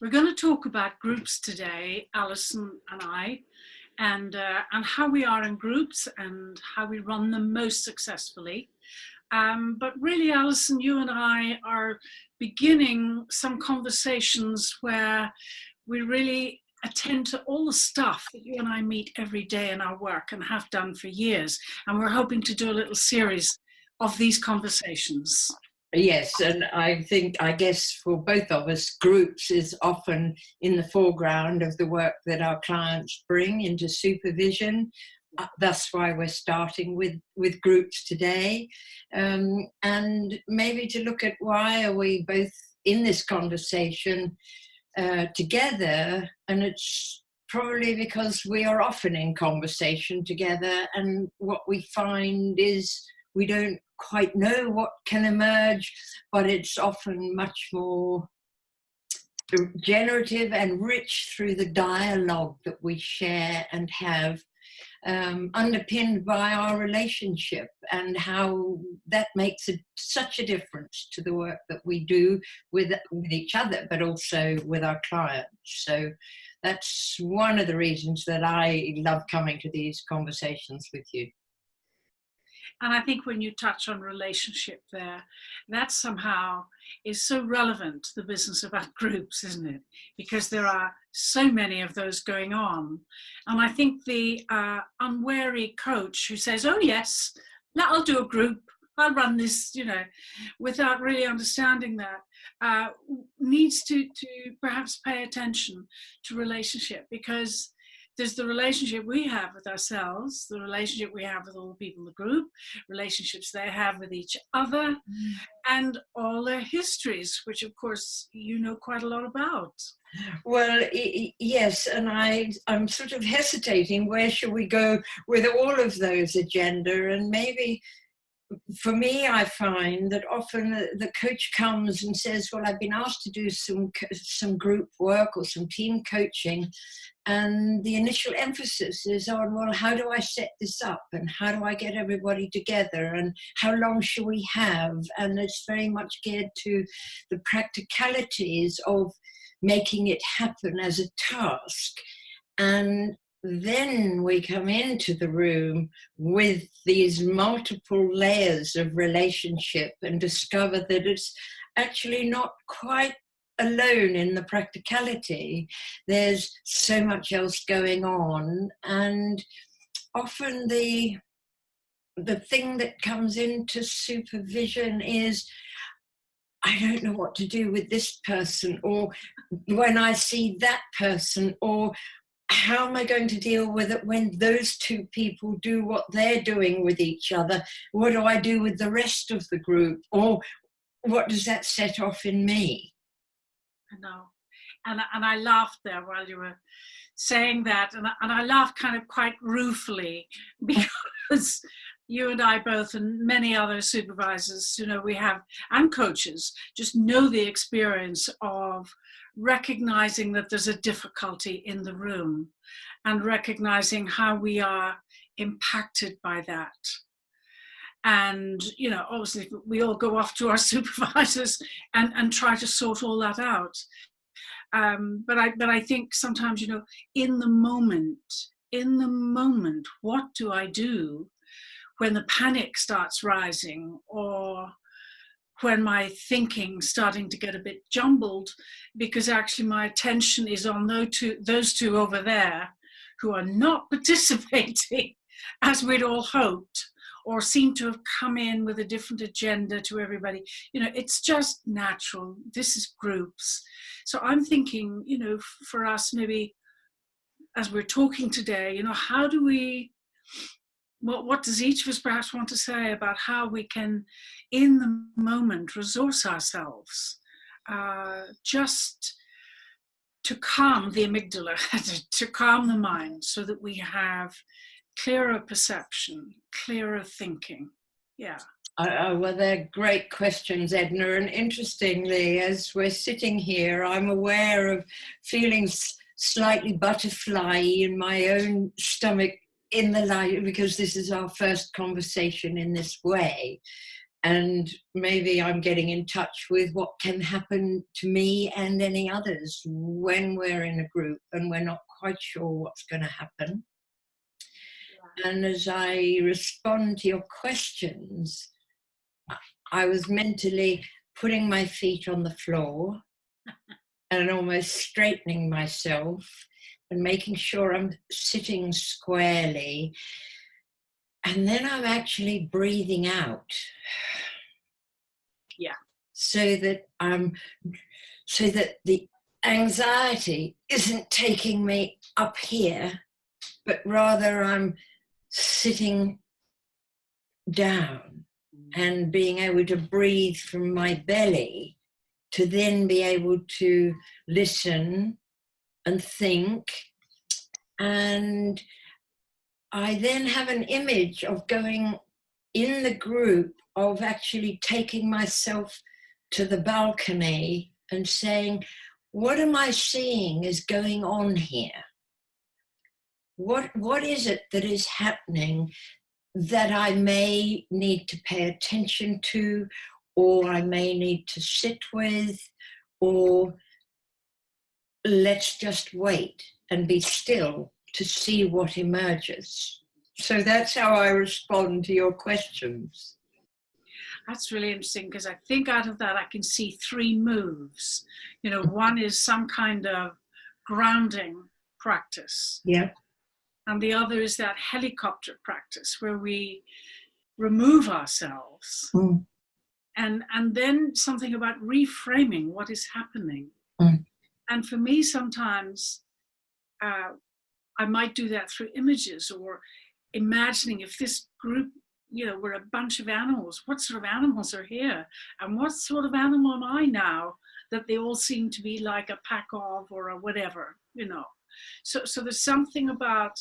We're going to talk about groups today, Alison and I, and how we are in groups and how we run them most successfully. But really, Alison, you and I are beginning some conversations where we really attend to all the stuff that you and I meet every day in our work and have done for years. And we're hoping to do a little series of these conversations. Yes, and I guess for both of us, groups is often in the foreground of the work that our clients bring into supervision. That's why we're starting with groups today. And maybe to look at why are we both in this conversation together, and it's probably because we are often in conversation together, and what we find is we don't quite know what can emerge, but it's often much more generative and rich through the dialogue that we share and have, underpinned by our relationship, and how that makes such a difference to the work that we do with each other, but also with our clients. So that's one of the reasons that I love coming to these conversations with you. And I think when you touch on relationship there, that somehow is so relevant to the business about groups, isn't it? Because there are so many of those going on. And I think the unwary coach who says, oh yes, I'll do a group, I'll run this, without really understanding that, needs to perhaps pay attention to relationship, because there's the relationship we have with ourselves, the relationship we have with all the people in the group, relationships they have with each other, and all their histories, which of course you know quite a lot about. Well, yes, and I'm sort of hesitating, where should we go with all of those agenda? And maybe for me, I find that often the coach comes and says, well, I've been asked to do some group work or some team coaching, and the initial emphasis is on, well, how do I set this up, and how do I get everybody together, and how long should we have? And it's very much geared to the practicalities of making it happen as a task. And then we come into the room with these multiple layers of relationship and discover that it's actually not quite alone in the practicality. There's so much else going on, and often the thing that comes into supervision is, I don't know what to do with this person, or when I see that person, or how am I going to deal with it when those two people do what they're doing with each other? What do I do with the rest of the group? Or what does that set off in me? I know. And I laughed there while you were saying that. And I laughed kind of quite ruefully, because you and I both, and many other supervisors, we have, and coaches, just know the experience of recognizing that there's a difficulty in the room, and recognizing how we are impacted by that. And, obviously we all go off to our supervisors and try to sort all that out. But I think sometimes, in the moment, what do I do when the panic starts rising, or when my thinking starting to get a bit jumbled, because actually my attention is on those two over there who are not participating as we'd all hoped, or seem to have come in with a different agenda to everybody. It's just natural. This is groups. So I'm thinking, for us, maybe as we're talking today, how do we, what does each of us perhaps want to say about how we can, in the moment, resource ourselves, just to calm the amygdala, to calm the mind, so that we have clearer perception, clearer thinking. Yeah. Well, they're great questions, Edna. And interestingly, as we're sitting here, I'm aware of feeling slightly butterfly in my own stomach in the light, because this is our first conversation in this way. And maybe I'm getting in touch with what can happen to me and any others when we're in a group and we're not quite sure what's going to happen. And as I respond to your questions, I was mentally putting my feet on the floor and almost straightening myself and making sure I'm sitting squarely. And then I'm actually breathing out. Yeah. So that the anxiety isn't taking me up here, but rather I'm sitting down and being able to breathe from my belly to then be able to listen and think. And I then have an image of going in the group, of actually taking myself to the balcony and saying, what am I seeing is going on here? What is it that is happening that I may need to pay attention to, or I may need to sit with, or let's just wait and be still to see what emerges. So that's how I respond to your questions. That's really interesting, because I think out of that I can see 3 moves. You know, one is some kind of grounding practice. Yeah. And the other is that helicopter practice where we remove ourselves. And then something about reframing what is happening. And for me, sometimes I might do that through images, or imagining if this group, you know, we're a bunch of animals, what sort of animals are here? And what sort of animal am I now that they all seem to be like a pack of, or a whatever, you know? So there's something about,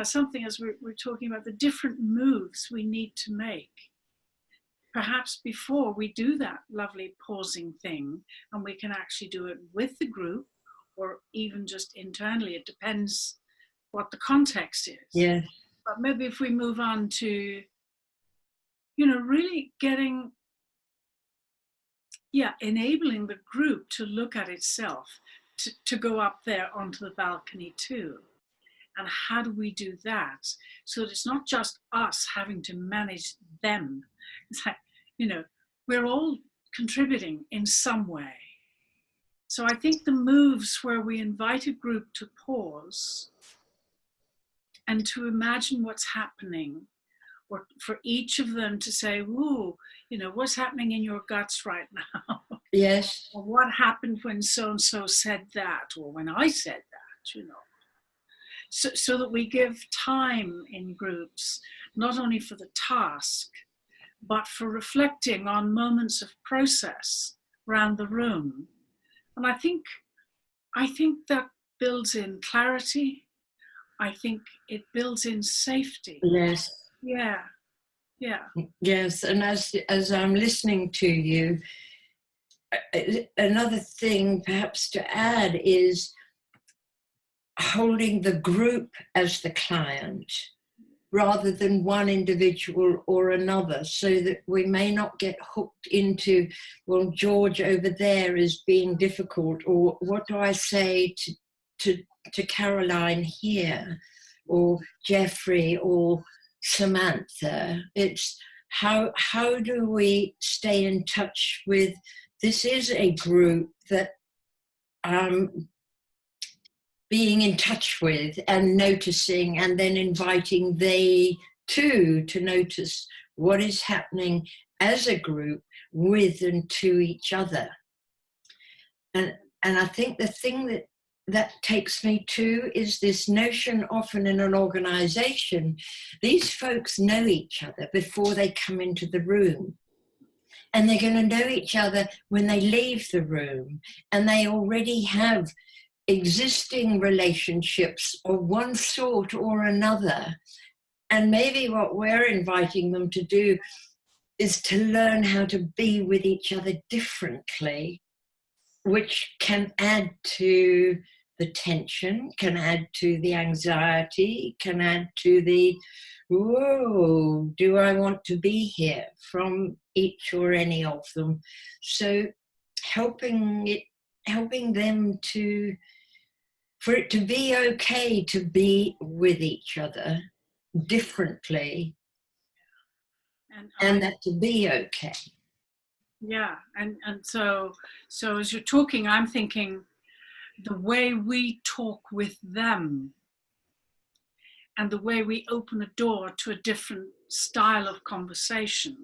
something as we're talking about the different moves we need to make. Perhaps before we do that lovely pausing thing, and we can actually do it with the group or even just internally. It depends what the context is. Yeah. But maybe if we move on to, really getting, enabling the group to look at itself, to go up there onto the balcony too. And how do we do that so that it's not just us having to manage them? It's like, we're all contributing in some way. So I think the moves where we invite a group to pause and to imagine what's happening, or for each of them to say, ooh, what's happening in your guts right now? Yes. Or what happened when so-and-so said that, or when I said that, So that we give time in groups, not only for the task, but for reflecting on moments of process around the room. And I think that builds in clarity. I think it builds in safety. Yes. Yeah. Yes, and as I'm listening to you, another thing perhaps to add is holding the group as the client rather than one individual or another, so that we may not get hooked into, well, George over there is being difficult, or what do I say to Caroline here, or Jeffrey, or Samantha. It's how do we stay in touch with, this is a group that I'm being in touch with and noticing, and then inviting they too to notice what is happening as a group with and to each other. And I think the thing that takes me to is this notion, often in an organization, these folks know each other before they come into the room. And they're going to know each other when they leave the room. And they already have existing relationships of one sort or another. And maybe what we're inviting them to do is to learn how to be with each other differently, which can add to the tension, can add to the anxiety, can add to the whoa, do I want to be here, from each or any of them? So helping them for it to be okay to be with each other differently, and that to be okay. Yeah, and so as you're talking, I'm thinking the way we talk with them and the way we open a door to a different style of conversation,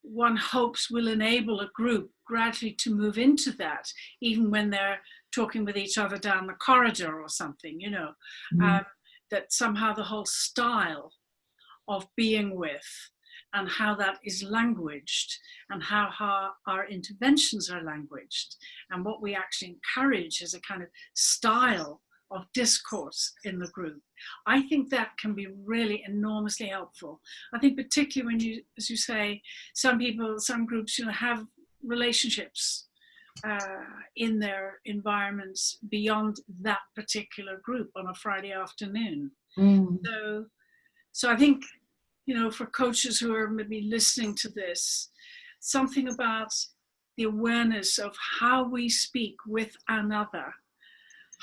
one hopes will enable a group gradually to move into that, even when they're talking with each other down the corridor or something, you know, that somehow the whole style of being with and how that is languaged and how our interventions are languaged and what we actually encourage as a kind of style of discourse in the group. I think that can be really enormously helpful. I think particularly when you, as you say, some people, some groups, you know, have relationships in their environments beyond that particular group on a Friday afternoon. So I think, you know, for coaches who are maybe listening to this, something about the awareness of how we speak with another,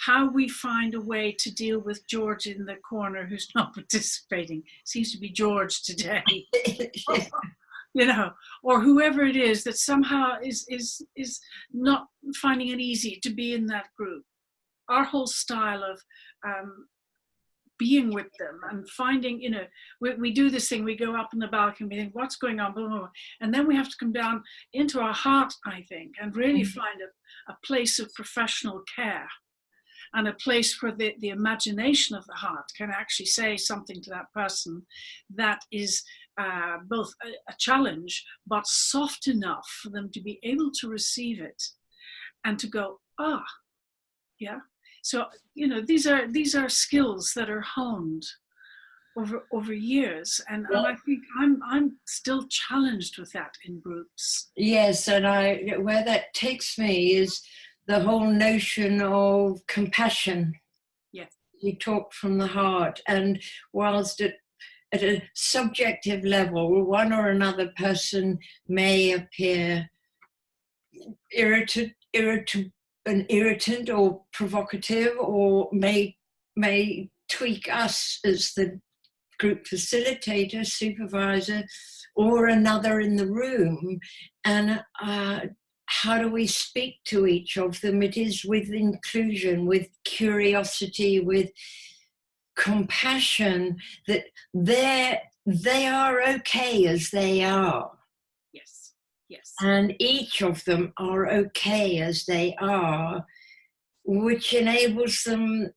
how we find a way to deal with George in the corner who's not participating. Seems to be George today. You know, or whoever it is that somehow is not finding it easy to be in that group. Our whole style of being with them and finding, you know, we do this thing, we go up in the balcony, we think, what's going on, blah, blah, blah. And then we have to come down into our heart, I think, and really find a place of professional care and a place where the imagination of the heart can actually say something to that person that is both a challenge, but soft enough for them to be able to receive it and to go, yeah. So, you know, these are skills that are honed over years, and I think I'm still challenged with that in groups. Yes, and where that takes me is the whole notion of compassion. Yes, you talk from the heart, and whilst at a subjective level, one or another person may appear an irritant or provocative, or may tweak us as the group facilitator, supervisor, or another in the room. And how do we speak to each of them? It is with inclusion, with curiosity, with compassion, that they are okay as they are. Yes. And each of them are okay as they are, which enables them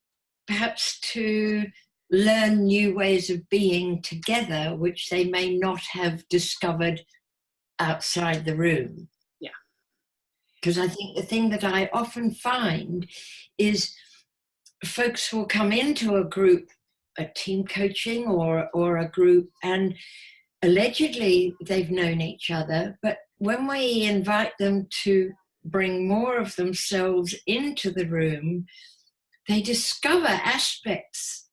perhaps to learn new ways of being together, which they may not have discovered outside the room. Yeah. Because I think the thing that I often find is folks will come into a group, a team coaching or a group, and allegedly they've known each other, but when we invite them to bring more of themselves into the room, they discover aspects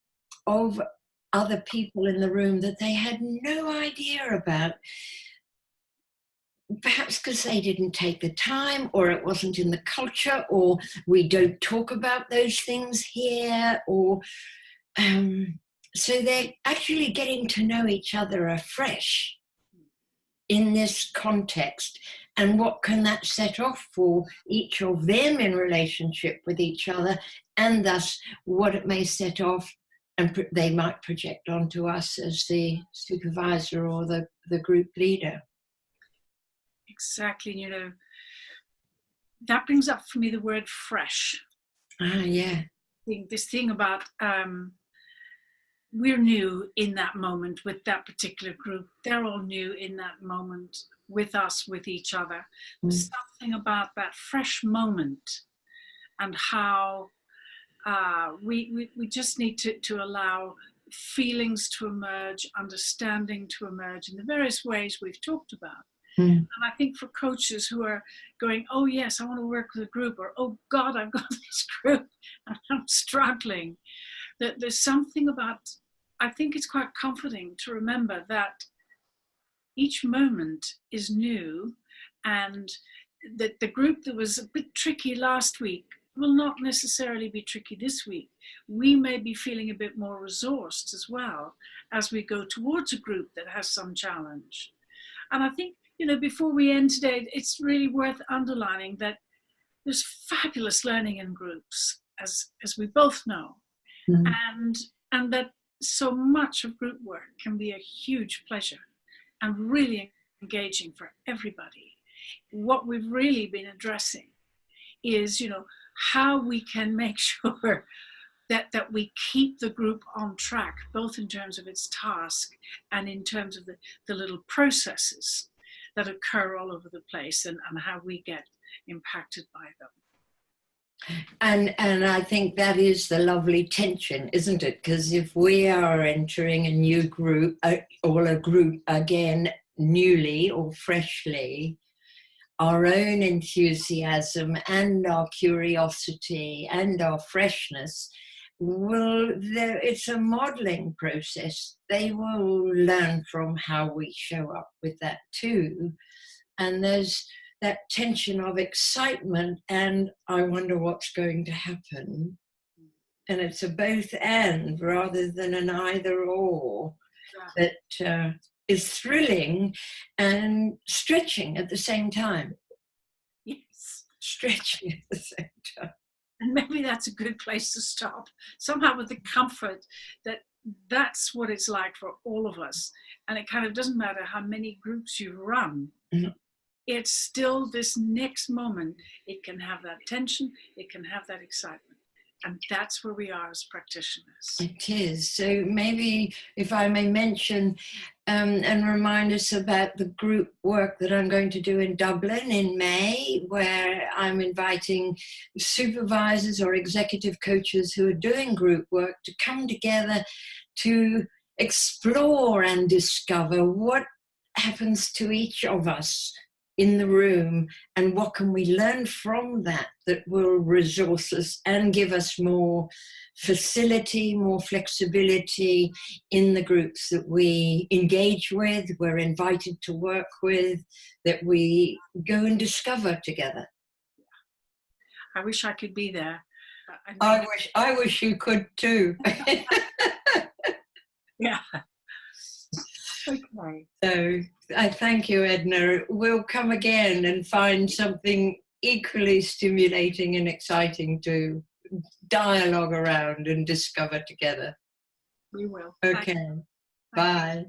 of other people in the room that they had no idea about. Perhaps because they didn't take the time, or it wasn't in the culture, or we don't talk about those things here, or so they're actually getting to know each other afresh in this context. And what can that set off for each of them in relationship with each other, and thus what it may set off and they might project onto us as the supervisor or the group leader. Exactly. You know, that brings up for me the word fresh. Yeah. This thing about we're new in that moment with that particular group. They're all new in that moment with us, with each other. There's something about that fresh moment and how we just need to allow feelings to emerge, understanding to emerge in the various ways we've talked about. And I think for coaches who are going, oh yes, I want to work with a group, or oh God, I've got this group and I'm struggling, that there's something about I think it's quite comforting to remember that each moment is new, and that the group that was a bit tricky last week will not necessarily be tricky this week. We may be feeling a bit more resourced as well as we go towards a group that has some challenge. And I think, before we end today, it's really worth underlining that there's fabulous learning in groups, as we both know, and that so much of group work can be a huge pleasure and really engaging for everybody. What we've really been addressing is, how we can make sure that we keep the group on track, both in terms of its task and in terms of the little processes that occur all over the place, and how we get impacted by them. And I think that is the lovely tension, isn't it? Because if we are entering a new group, or a group again newly or freshly, our own enthusiasm and our curiosity and our freshness it's a modeling process. They will learn from how we show up with that too. And there's that tension of excitement and I wonder what's going to happen. And it's a both and rather than an either or that is thrilling and stretching at the same time. Yes. Stretching at the same time. And maybe that's a good place to stop. Somehow with the comfort that that's what it's like for all of us. And it kind of doesn't matter how many groups you run. Mm-hmm. It's still this next moment. It can have that tension. It can have that excitement. And that's where we are as practitioners. It is. So maybe if I may mention and remind us about the group work that I'm going to do in Dublin in May, where I'm inviting supervisors or executive coaches who are doing group work to come together to explore and discover what happens to each of us in the room and what can we learn from that will resource us and give us more facility, more flexibility in the groups that we engage with, we're invited to work with, that we go and discover together. I wish I could be there. I wish you could too. Yeah. Okay. So I thank you, Edna. We'll come again and find something equally stimulating and exciting to dialogue around and discover together. We will. Okay. Bye.